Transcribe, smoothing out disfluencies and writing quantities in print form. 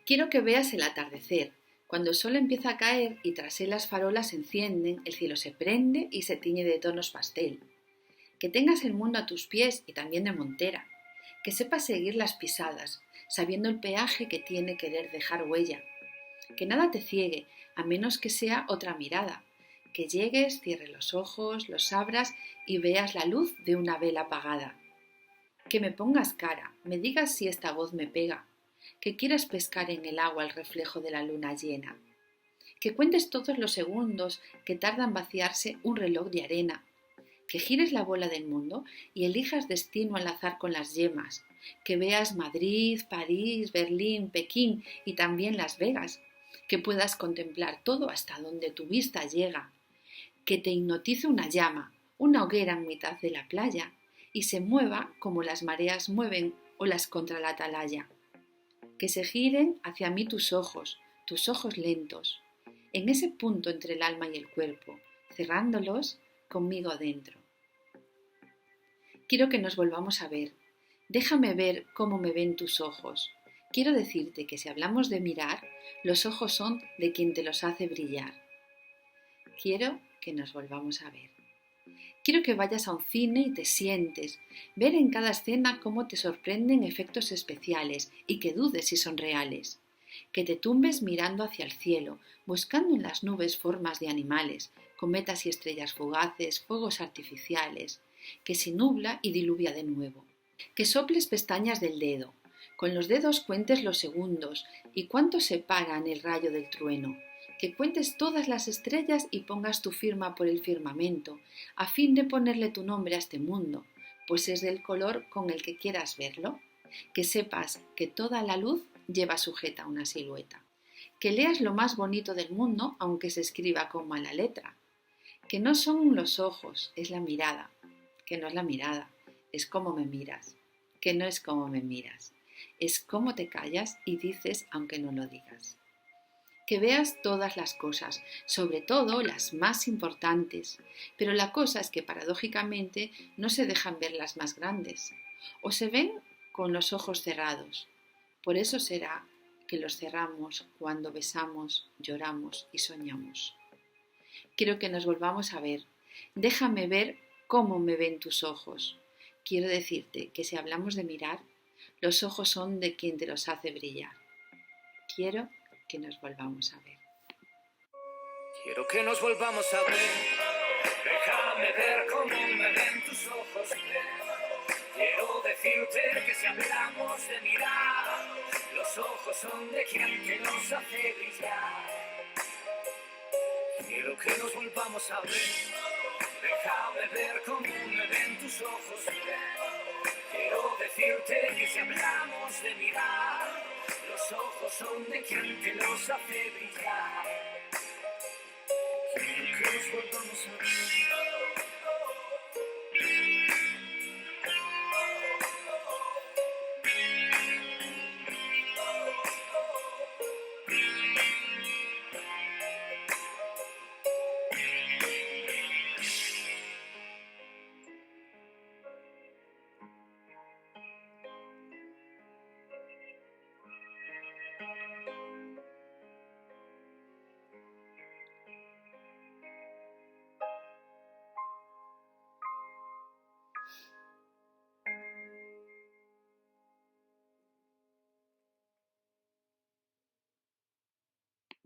Quiero que veas el atardecer, cuando el sol empieza a caer y tras él las farolas se encienden, el cielo se prende y se tiñe de tonos pastel. Que tengas el mundo a tus pies y también de montera. Que sepas seguir las pisadas, sabiendo el peaje que tiene querer dejar huella. Que nada te ciegue, a menos que sea otra mirada. Que llegues, cierres los ojos, los abras y veas la luz de una vela apagada. Que me pongas cara, me digas si esta voz me pega. Que quieras pescar en el agua el reflejo de la luna llena. Que cuentes todos los segundos que tarda en vaciarse un reloj de arena. Que gires la bola del mundo y elijas destino al azar con las yemas. Que veas Madrid, París, Berlín, Pekín y también Las Vegas. Que puedas contemplar todo hasta donde tu vista llega. Que te hipnotice una llama, una hoguera en mitad de la playa y se mueva como las mareas mueven olas contra la atalaya. Que se giren hacia mí tus ojos lentos, en ese punto entre el alma y el cuerpo, cerrándolos conmigo dentro. Quiero que nos volvamos a ver. Déjame ver cómo me ven tus ojos. Quiero decirte que si hablamos de mirar, los ojos son de quien te los hace brillar. Quiero que nos volvamos a ver. Quiero que vayas a un cine y te sientes, ver en cada escena cómo te sorprenden efectos especiales y que dudes si son reales. Que te tumbes mirando hacia el cielo, buscando en las nubes formas de animales, cometas y estrellas fugaces, fuegos artificiales, que se nubla y diluvia de nuevo. Que soples pestañas del dedo, con los dedos cuentes los segundos y cuánto separan el rayo del trueno. Que cuentes todas las estrellas y pongas tu firma por el firmamento, a fin de ponerle tu nombre a este mundo, pues es del color con el que quieras verlo. Que sepas que toda la luz lleva sujeta una silueta. Que leas lo más bonito del mundo, aunque se escriba con mala letra. Que no son los ojos, es la mirada. Que no es la mirada, es cómo me miras. Que no es cómo me miras, es cómo te callas y dices aunque no lo digas. Que veas todas las cosas, sobre todo las más importantes, pero la cosa es que paradójicamente no se dejan ver las más grandes, o se ven con los ojos cerrados. Por eso será que los cerramos cuando besamos, lloramos y soñamos. Quiero que nos volvamos a ver. Déjame ver cómo me ven tus ojos. Quiero decirte que si hablamos de mirar, los ojos son de quien te los hace brillar. Quiero que nos volvamos a ver. Quiero que nos volvamos a ver. Déjame ver cómo me ven tus ojos. Quiero decirte que si hablamos de mirar, los ojos son de quien te los hace brillar. Quiero que nos volvamos a ver. Déjame ver cómo me ven tus ojos. Quiero decirte que si hablamos de mirar, los ojos son de quien te los hace brillar. Quiero que nos volvamos a ver.